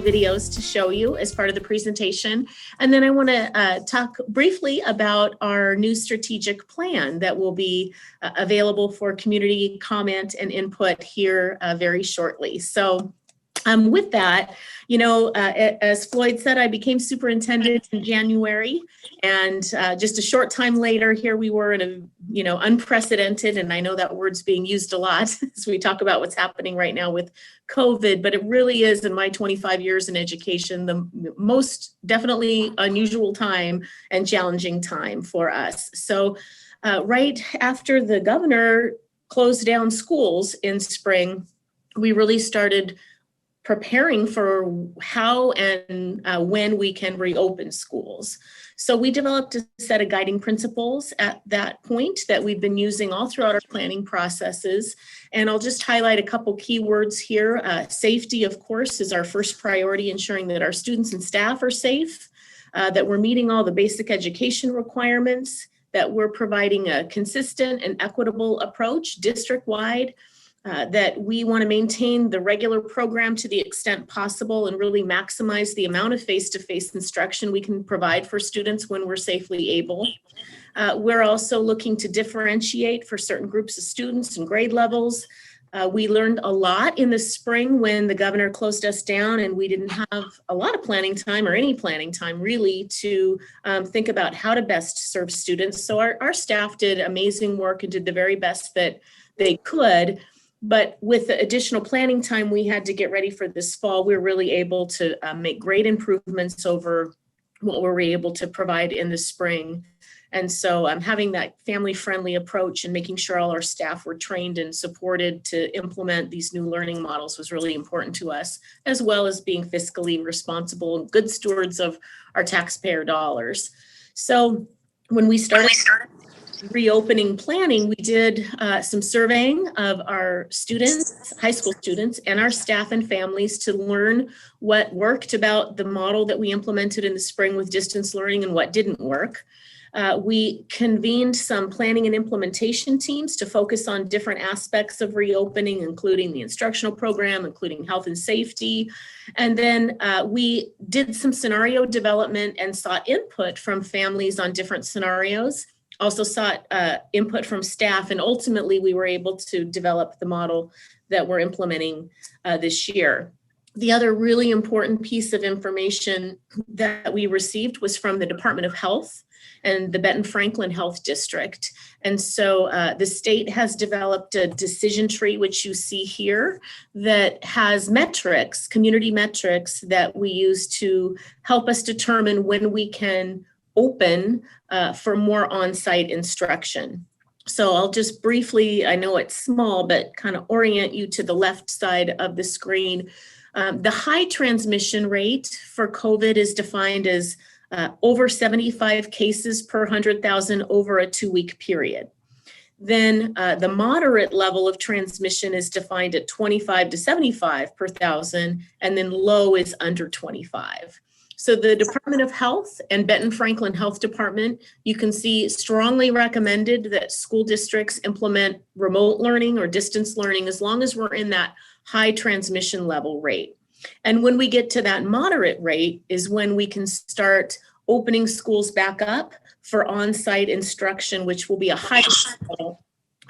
videos to show you as part of the presentation. And then I want to talk briefly about our new strategic plan that will be available for community comment and input here very shortly. So with that, you know, as Floyd said, I became superintendent in January, and just a short time later, here we were in a, you know, unprecedented, and I know that word's being used a lot as we talk about what's happening right now with COVID, but it really is, in my 25 years in education, the most definitely unusual time and challenging time for us. So right after the governor closed down schools in spring, we really started preparing for how and when we can reopen schools. So we developed a set of guiding principles at that point that we've been using all throughout our planning processes. And I'll just highlight a couple keywords here. Safety, of course, is our first priority, ensuring that our students and staff are safe, that we're meeting all the basic education requirements, that we're providing a consistent and equitable approach district-wide, that we want to maintain the regular program to the extent possible and really maximize the amount of face-to-face instruction we can provide for students when we're safely able. We're also looking to differentiate for certain groups of students and grade levels. We learned a lot in the spring when the governor closed us down and we didn't have a lot of planning time or any planning time really to think about how to best serve students. So our staff did amazing work and did the very best that they could. But with the additional planning time we had to get ready for this fall, we were really able to make great improvements over what we were able to provide in the spring. And so having that family-friendly approach and making sure all our staff were trained and supported to implement these new learning models was really important to us, as well as being fiscally responsible and good stewards of our taxpayer dollars. So when we started reopening planning, we did some surveying of our students, high school students, and our staff and families to learn what worked about the model that we implemented in the spring with distance learning and what didn't work. We convened some planning and implementation teams to focus on different aspects of reopening, including the instructional program, including health and safety. And then we did some scenario development and sought input from families on different scenarios. Also sought input from staff, and ultimately we were able to develop the model that we're implementing this year. The other really important piece of information that we received was from the Department of Health and the Benton Franklin Health District. And so the state has developed a decision tree, which you see here, that has metrics, community metrics that we use to help us determine when we can open for more on-site instruction. So I'll just briefly, I know it's small, but kind of orient you to the left side of the screen. The high transmission rate for COVID is defined as over 75 cases per 100,000 over a 2-week period. Then the moderate level of transmission is defined at 25 to 75 per 1,000, and then low is under 25. So the Department of Health and Benton Franklin Health Department, you can see, strongly recommended that school districts implement remote learning or distance learning as long as we're in that high transmission level rate. And when we get to that moderate rate is when we can start opening schools back up for on-site instruction, which will be a high level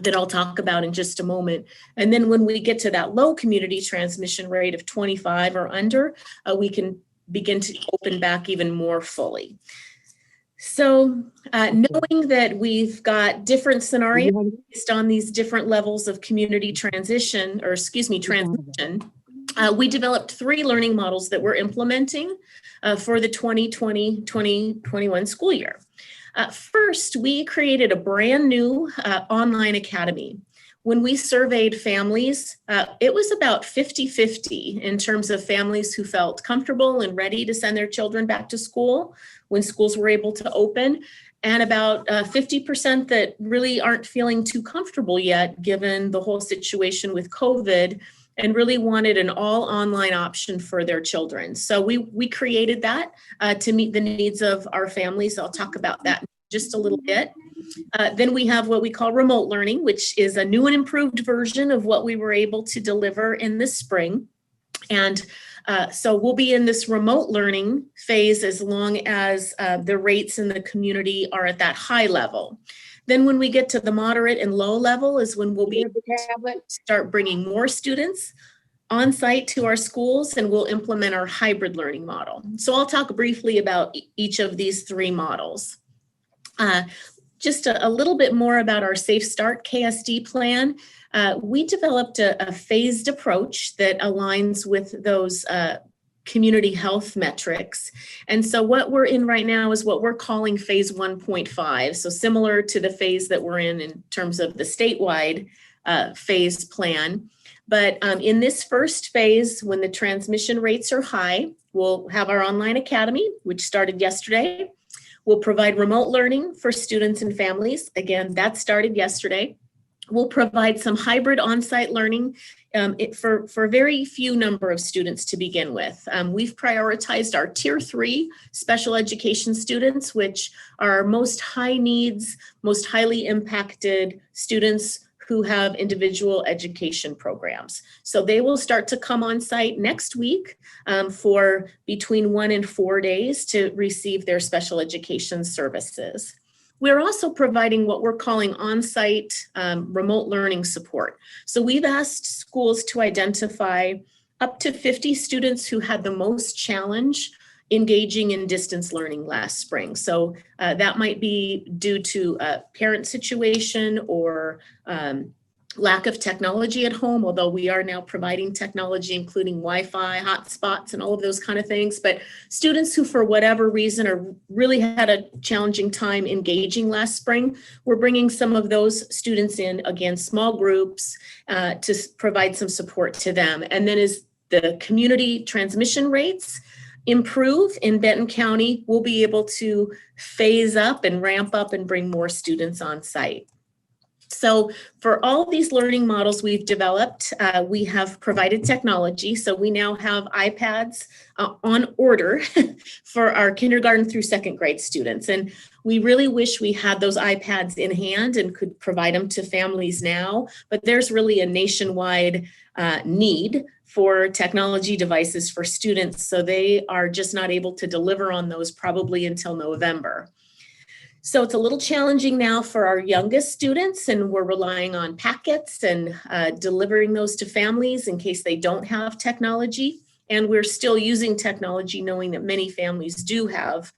that I'll talk about in just a moment. And then when we get to that low community transmission rate of 25 or under, we can begin to open back even more fully. So knowing that we've got different scenarios based on these different levels of community transition, we developed 3 learning models that we're implementing for the 2020-2021 school year. First, we created a brand new online academy. When we surveyed families, it was about 50-50 in terms of families who felt comfortable and ready to send their children back to school when schools were able to open, and about 50% that really aren't feeling too comfortable yet, given the whole situation with COVID, and really wanted an all online option for their children. So we created that to meet the needs of our families. I'll talk about that in just a little bit. Then we have what we call remote learning, which is a new and improved version of what we were able to deliver in the spring. And So we'll be in this remote learning phase as long as the rates in the community are at that high level. Then when we get to the moderate and low level is when we'll be able to start bringing more students on site to our schools, and we'll implement our hybrid learning model. So I'll talk briefly about each of these three models. Just a little bit more about our Safe Start KSD plan. We developed a phased approach that aligns with those community health metrics. And so what we're in right now is what we're calling phase 1.5. So similar to the phase that we're in terms of the statewide phase plan. But in this first phase, when the transmission rates are high, we'll have our online academy, which started yesterday. We'll provide remote learning for students and families. Again, that started yesterday. We'll provide some hybrid on-site learning for a very few number of students to begin with. We've prioritized our Tier 3 special education students, which are our most high needs, most highly impacted students who have individual education programs. So they will start to come on site next week for between 1 and 4 days to receive their special education services. We're also providing what we're calling on-site remote learning support. So we've asked schools to identify up to 50 students who had the most challenge engaging in distance learning last spring. So that might be due to a parent situation or lack of technology at home, although we are now providing technology, including Wi-Fi, hotspots, and all of those kind of things. But students who, for whatever reason, are really had a challenging time engaging last spring, we're bringing some of those students in, again, small groups, to provide some support to them. And then as the community transmission rates improve in Benton County, we'll be able to phase up and ramp up and bring more students on site. So for all these learning models we've developed, we have provided technology. So we now have iPads on order for our kindergarten through second grade students. And we really wish we had those iPads in hand and could provide them to families now, but there's really a nationwide need for technology devices for students. So they are just not able to deliver on those probably until November. So it's a little challenging now for our youngest students, and we're relying on packets and delivering those to families in case they don't have technology. And we're still using technology, knowing that many families do have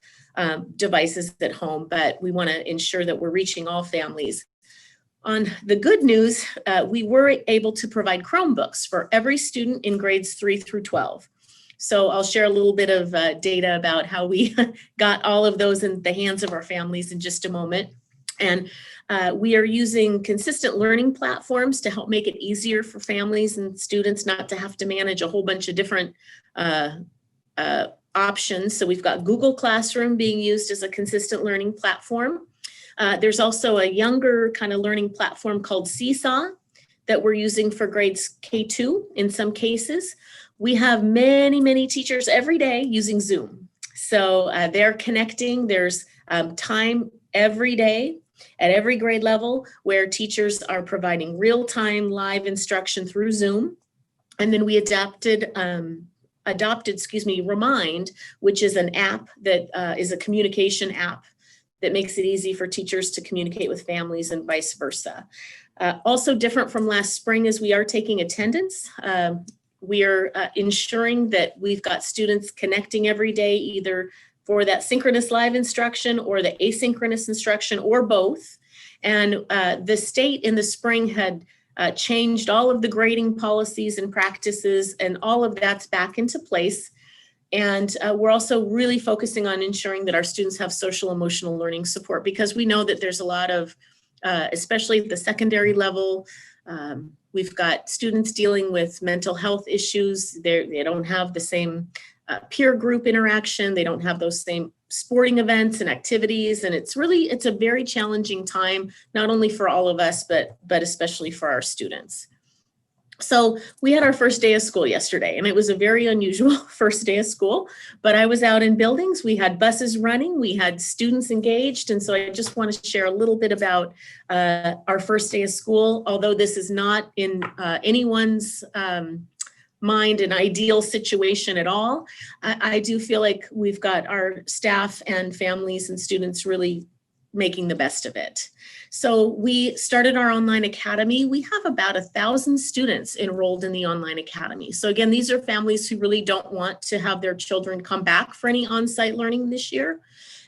devices at home, but we want to ensure that we're reaching all families. On the good news, we were able to provide Chromebooks for every student in grades 3 through 12. So I'll share a little bit of data about how we got all of those in the hands of our families in just a moment. And we are using consistent learning platforms to help make it easier for families and students not to have to manage a whole bunch of different options. So we've got Google Classroom being used as a consistent learning platform. There's also a younger kind of learning platform called Seesaw that we're using for grades K2 in some cases. We have many, many teachers every day using Zoom. So they're connecting. There's time every day at every grade level where teachers are providing real-time live instruction through Zoom. And then we adopted, Remind, which is an app that is a communication app that makes it easy for teachers to communicate with families and vice versa. Also different from last spring is we are taking attendance. We are ensuring that we've got students connecting every day, either for that synchronous live instruction or the asynchronous instruction or both. And the state in the spring had changed all of the grading policies and practices, and all of that's back into place. And we're also really focusing on ensuring that our students have social emotional learning support, because we know that there's a lot of, especially at the secondary level, we've got students dealing with mental health issues. They don't have the same peer group interaction. They don't have those same sporting events and activities. And it's a very challenging time, not only for all of us, but especially for our students. So we had our first day of school yesterday, and it was a very unusual first day of school, but I was out in buildings. We had buses running, we had students engaged. And so I just want to share a little bit about our first day of school, although this is not in anyone's mind an ideal situation at all. I do feel like we've got our staff and families and students really making the best of it. So we started our online academy. We have about 1,000 students enrolled in the online academy. So again, these are families who really don't want to have their children come back for any on-site learning this year.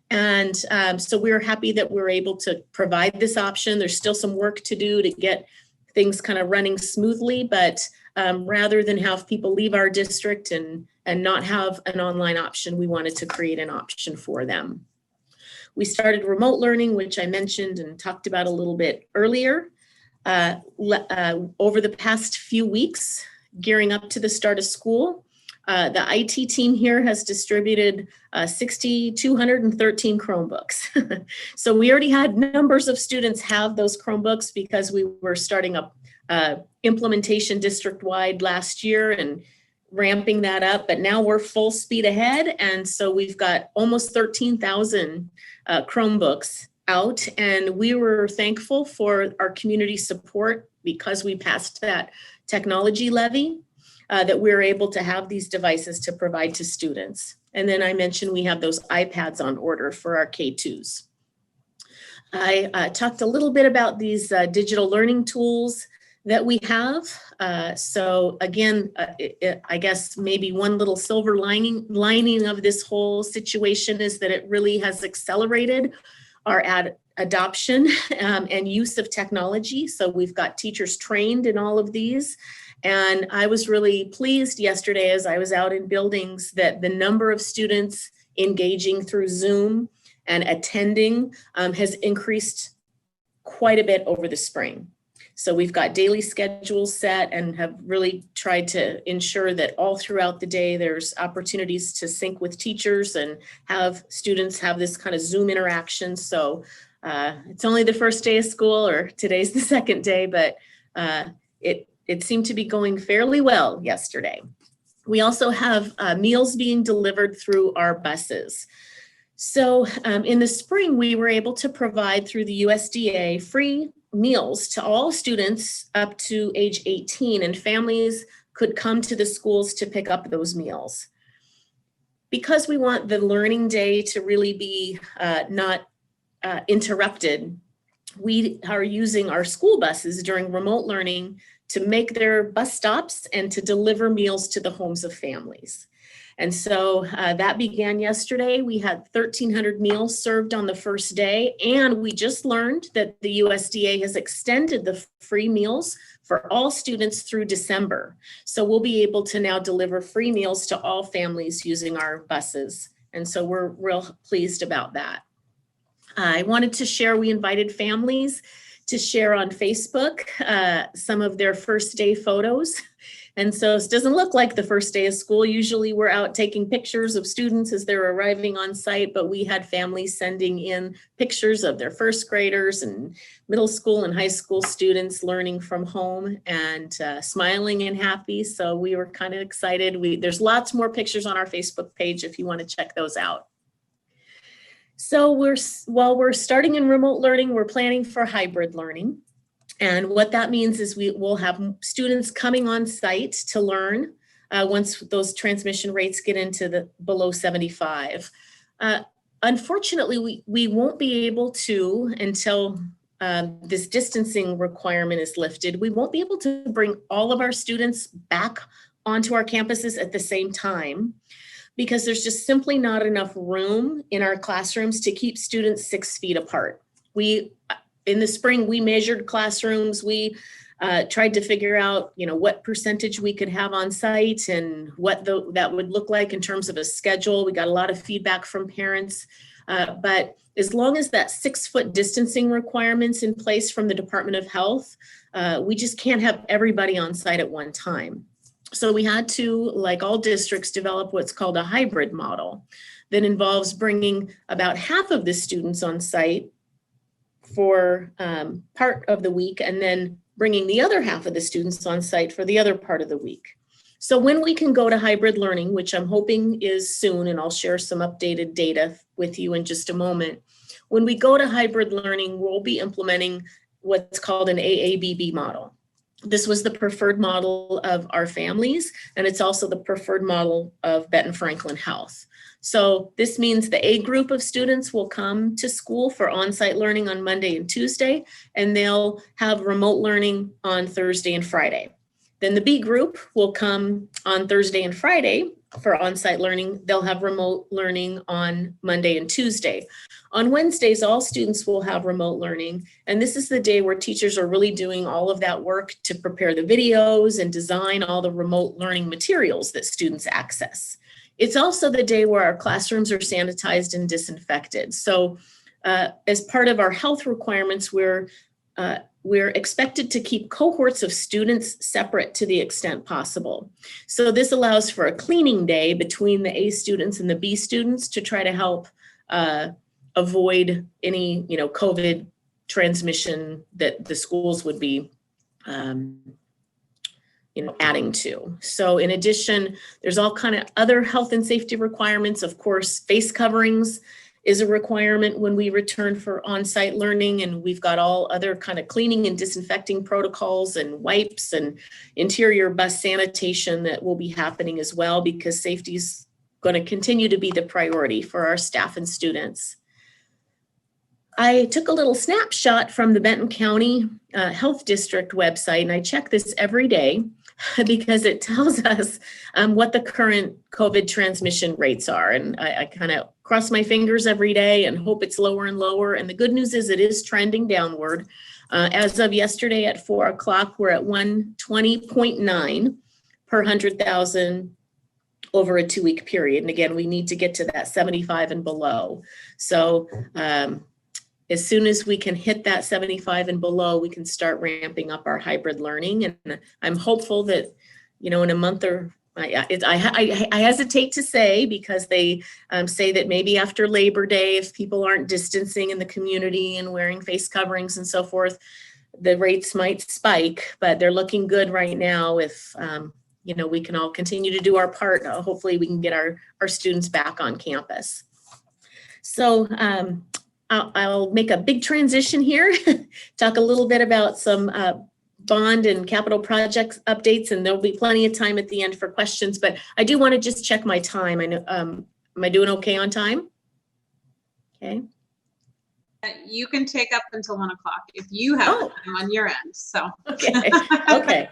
And so we're happy that we're able to provide this option. There's still some work to do to get things kind of running smoothly, but rather than have people leave our district and not have an online option, we wanted to create an option for them. We started remote learning, which I mentioned and talked about a little bit earlier. Over the past few weeks, gearing up to the start of school, the IT team here has distributed 6,213 Chromebooks. So we already had numbers of students have those Chromebooks because we were starting up implementation district-wide last year and ramping that up, but now we're full speed ahead. And so we've got almost 13,000 Chromebooks out, and we were thankful for our community support because we passed that technology levy, that we're able to have these devices to provide to students. And then I mentioned we have those iPads on order for our K2s. I talked a little bit about these digital learning tools that we have. So again, I guess maybe one little silver lining of this whole situation is that it really has accelerated our adoption and use of technology. So we've got teachers trained in all of these. And I was really pleased yesterday as I was out in buildings that the number of students engaging through Zoom and attending has increased quite a bit over the spring. So we've got daily schedules set and have really tried to ensure that all throughout the day there's opportunities to sync with teachers and have students have this kind of Zoom interaction. So it's only the first day of school, or today's the second day, but it seemed to be going fairly well yesterday. We also have meals being delivered through our buses. So in the spring, we were able to provide through the USDA free meals to all students up to age 18, and families could come to the schools to pick up those meals. Because we want the learning day to really be not interrupted, we are using our school buses during remote learning to make their bus stops and to deliver meals to the homes of families. And so that began yesterday. We had 1,300 meals served on the first day, and we just learned that the USDA has extended the free meals for all students through December. So we'll be able to now deliver free meals to all families using our buses. And so we're real pleased about that. I wanted to share, we invited families to share on Facebook some of their first day photos. And so it doesn't look like the first day of school. Usually we're out taking pictures of students as they're arriving on site, but we had families sending in pictures of their first graders and middle school and high school students learning from home and smiling and happy. So we were kind of excited. There's lots more pictures on our Facebook page if you want to check those out. So while we're starting in remote learning, we're planning for hybrid learning. And what that means is we will have students coming on site to learn once those transmission rates get into the below 75. Unfortunately, we won't be able to, until this distancing requirement is lifted, we won't be able to bring all of our students back onto our campuses at the same time, because there's just simply not enough room in our classrooms to keep students 6 feet apart. In the spring, we measured classrooms. We tried to figure out, what percentage we could have on site and what that would look like in terms of a schedule. We got a lot of feedback from parents, but as long as that 6-foot distancing requirement's in place from the Department of Health, we just can't have everybody on site at one time. So we had to, like all districts, develop what's called a hybrid model that involves bringing about half of the students on site for part of the week, and then bringing the other half of the students on site for the other part of the week. So when we can go to hybrid learning, which I'm hoping is soon, and I'll share some updated data with you in just a moment. When we go to hybrid learning, we'll be implementing what's called an AABB model. This was the preferred model of our families, and it's also the preferred model of Benton Franklin Health. So this means the A group of students will come to school for on-site learning on Monday and Tuesday, and they'll have remote learning on Thursday and Friday. Then the B group will come on Thursday and Friday for on-site learning. They'll have remote learning on Monday and Tuesday. On Wednesdays, all students will have remote learning, and this is the day where teachers are really doing all of that work to prepare the videos and design all the remote learning materials that students access. It's also the day where our classrooms are sanitized and disinfected. So as part of our health requirements, we're expected to keep cohorts of students separate to the extent possible. So this allows for a cleaning day between the A students and the B students to try to help avoid any, COVID transmission that the schools would be adding to. So in addition, there's all kind of other health and safety requirements. Of course, face coverings is a requirement when we return for on-site learning, and we've got all other kind of cleaning and disinfecting protocols and wipes and interior bus sanitation that will be happening as well, because safety is going to continue to be the priority for our staff and students. I took a little snapshot from the Benton County Health District website, and I check this every day because it tells us what the current COVID transmission rates are. And I kind of cross my fingers every day and hope it's lower and lower. And the good news is it is trending downward. As of yesterday at 4 o'clock, we're at 120.9 per 100,000 over a 2-week period. And again, we need to get to that 75 and below. So as soon as we can hit that 75 and below, we can start ramping up our hybrid learning. And I'm hopeful that, in a month or I hesitate to say, because they say that maybe after Labor Day, if people aren't distancing in the community and wearing face coverings and so forth, the rates might spike, but they're looking good right now. If, we can all continue to do our part, hopefully we can get our students back on campus. So, I'll make a big transition here, talk a little bit about some bond and capital projects updates, and there'll be plenty of time at the end for questions, but I do want to just check my time. I know, am I doing okay on time? Okay. You can take up until 1 o'clock if you have time on your end, so. Okay, okay.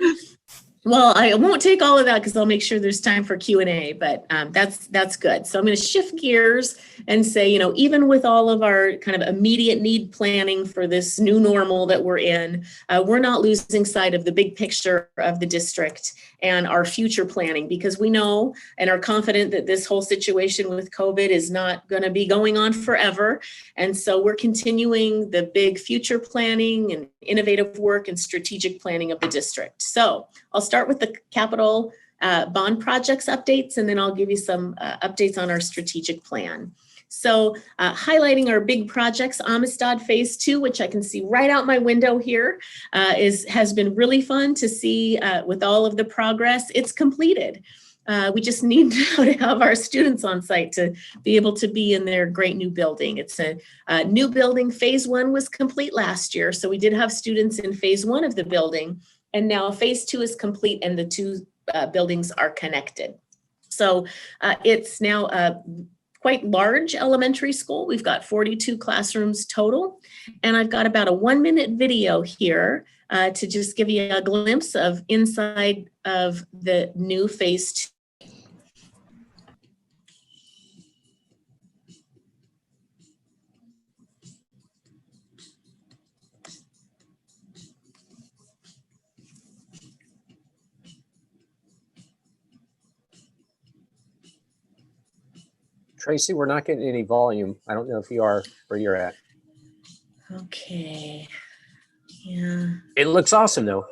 Well, I won't take all of that because I'll make sure there's time for Q&A, but that's good. So I'm going to shift gears and say, even with all of our kind of immediate need planning for this new normal that we're in, we're not losing sight of the big picture of the district and our future planning, because we know and are confident that this whole situation with COVID is not going to be going on forever. And so we're continuing the big future planning and innovative work and strategic planning of the district. So I'll start with the capital bond projects updates, and then I'll give you some updates on our strategic plan. So highlighting our big projects, Amistad Phase 2, which I can see right out my window here, has been really fun to see with all of the progress. It's completed. We just need to have our students on site to be able to be in their great new building. It's a new building. Phase 1 was complete last year, so we did have students in Phase 1 of the building, and now Phase 2 is complete and the two buildings are connected. So it's now a quite large elementary school. We've got 42 classrooms total, and I've got about a 1-minute video here to just give you a glimpse of inside of the new Phase 2. Tracy, we're not getting any volume. I don't know if you are where you're at. Okay. Yeah. It looks awesome though.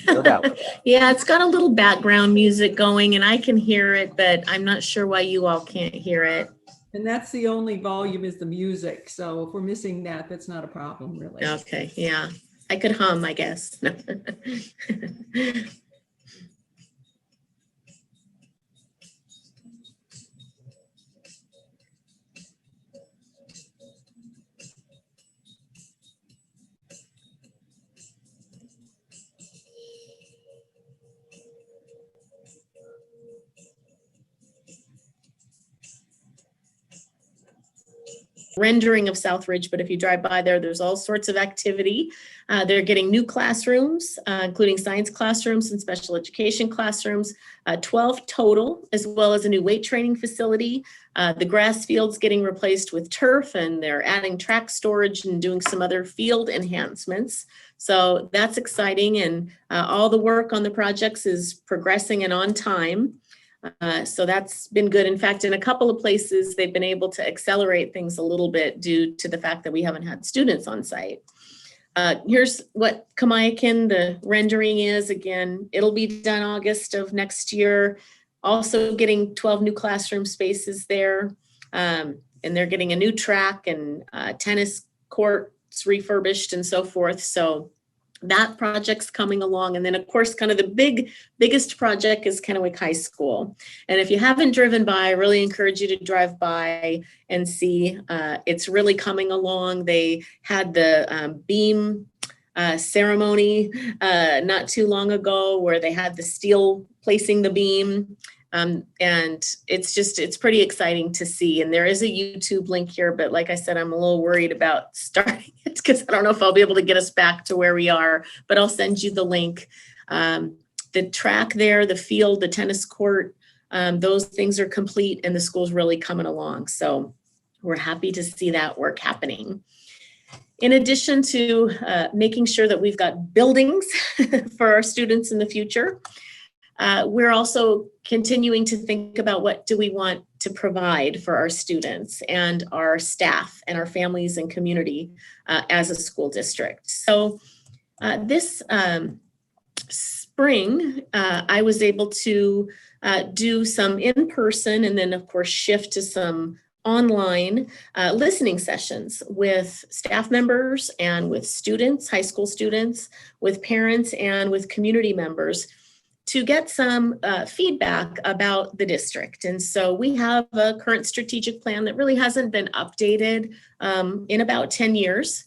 No doubt. Yeah, it's got a little background music going and I can hear it, but I'm not sure why you all can't hear it. And that's the only volume is the music. So if we're missing that, that's not a problem really. Okay, yeah. I could hum, I guess. rendering of Southridge, but if you drive by there, there's all sorts of activity. They're getting new classrooms, including science classrooms and special education classrooms, 12 total, as well as a new weight training facility. The grass field's getting replaced with turf, and they're adding track storage and doing some other field enhancements. So that's exciting, and all the work on the projects is progressing and on time. So that's been good. In fact, in a couple of places, they've been able to accelerate things a little bit due to the fact that we haven't had students on site. Here's what KENNEWICK, the rendering is. Again, it'll be done August of next year. Also getting 12 new classroom spaces there. And they're getting a new track and tennis courts refurbished and so forth. So that project's coming along. And then of course, kind of the biggest project is Kennewick High School. And if you haven't driven by, I really encourage you to drive by and see. It's really coming along. They had the beam ceremony not too long ago where they had the steel placing the beam. And it's pretty exciting to see. And there is a YouTube link here, but like I said, I'm a little worried about starting it because I don't know if I'll be able to get us back to where we are, but I'll send you the link. The track there, the field, the tennis court, those things are complete and the school's really coming along. So we're happy to see that work happening. In addition to making sure that we've got buildings for our students in the future, we're also continuing to think about what do we want to provide for our students and our staff and our families and community as a school district. So this spring, I was able to do some in-person and then of course shift to some online listening sessions with staff members and with students, high school students, with parents and with community members, to get some feedback about the district. And so we have a current strategic plan that really hasn't been updated in about 10 years.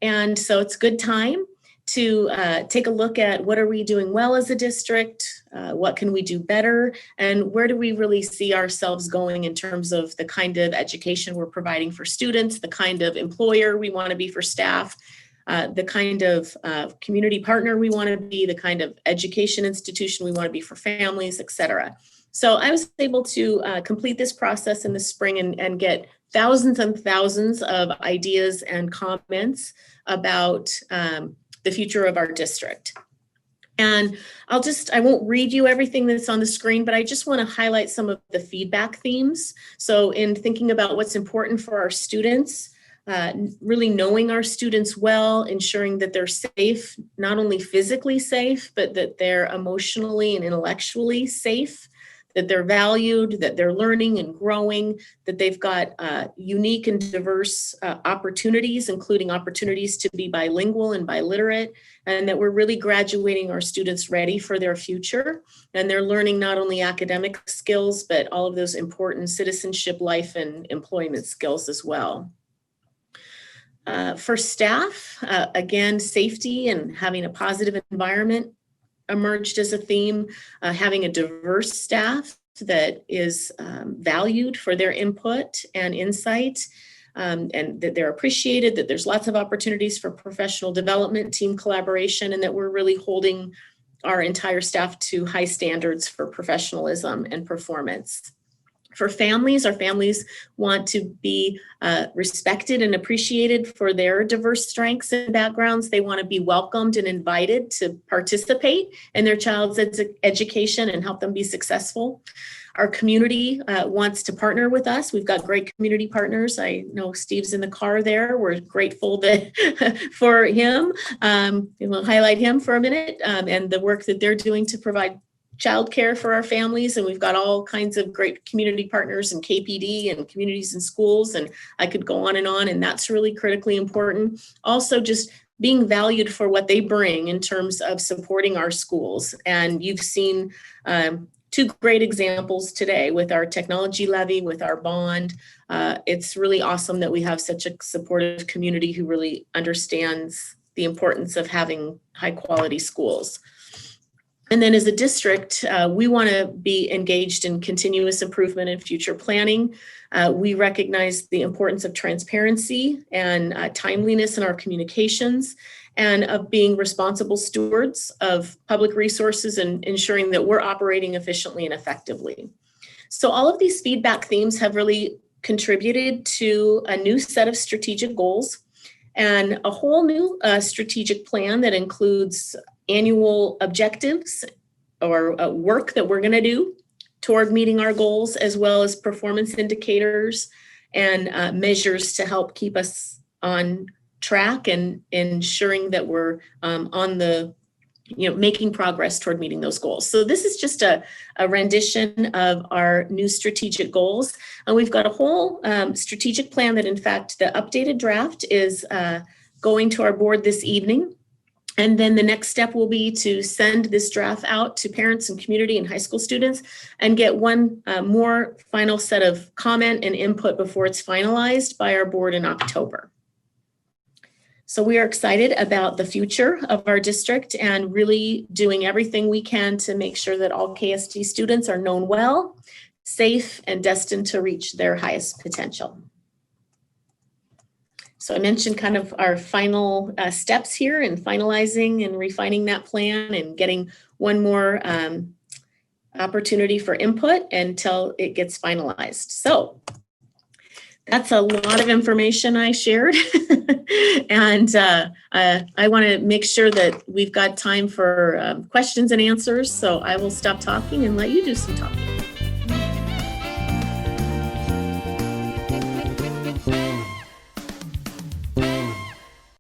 And so it's a good time to take a look at what are we doing well as a district, what can we do better, and where do we really see ourselves going in terms of the kind of education we're providing for students, the kind of employer we want to be for staff, the kind of community partner we want to be, the kind of education institution we want to be for families, et cetera. So I was able to complete this process in the spring and get thousands and thousands of ideas and comments about the future of our district. And I won't read you everything that's on the screen, but I just want to highlight some of the feedback themes. So in thinking about what's important for our students, really knowing our students well, ensuring that they're safe, not only physically safe, but that they're emotionally and intellectually safe, that they're valued, that they're learning and growing, that they've got unique and diverse opportunities, including opportunities to be bilingual and biliterate, and that we're really graduating our students ready for their future. And they're learning not only academic skills, but all of those important citizenship, life, and employment skills as well. For staff, again, safety and having a positive environment emerged as a theme, having a diverse staff that is valued for their input and insight, and that they're appreciated, that there's lots of opportunities for professional development, team collaboration, and that we're really holding our entire staff to high standards for professionalism and performance. For families, our families want to be respected and appreciated for their diverse strengths and backgrounds. They want to be welcomed and invited to participate in their child's education and help them be successful. Our community wants to partner with us. We've got great community partners. I know Steve's in the car there. We're grateful for him. We'll highlight him for a minute and the work that they're doing to provide childcare for our families, and we've got all kinds of great community partners and KPD and communities and schools, and I could go on, and that's really critically important. Also, just being valued for what they bring in terms of supporting our schools. And you've seen two great examples today with our technology levy, with our bond. It's really awesome that we have such a supportive community who really understands the importance of having high quality schools. And then as a district, we want to be engaged in continuous improvement and future planning. We recognize the importance of transparency and timeliness in our communications, and of being responsible stewards of public resources and ensuring that we're operating efficiently and effectively. So all of these feedback themes have really contributed to a new set of strategic goals and a whole new strategic plan that includes annual objectives or work that we're going to do toward meeting our goals, as well as performance indicators and measures to help keep us on track and ensuring that we're on the, making progress toward meeting those goals. So this is just a rendition of our new strategic goals. And we've got a whole strategic plan that, in fact, the updated draft is going to our board this evening. And then the next step will be to send this draft out to parents and community and high school students and get one more final set of comment and input before it's finalized by our board in October. So we are excited about the future of our district and really doing everything we can to make sure that all KSD students are known well, safe, and destined to reach their highest potential. So I mentioned kind of our final steps here in finalizing and refining that plan and getting one more opportunity for input until it gets finalized. So that's a lot of information I shared. And I want to make sure that we've got time for questions and answers. So I will stop talking and let you do some talking.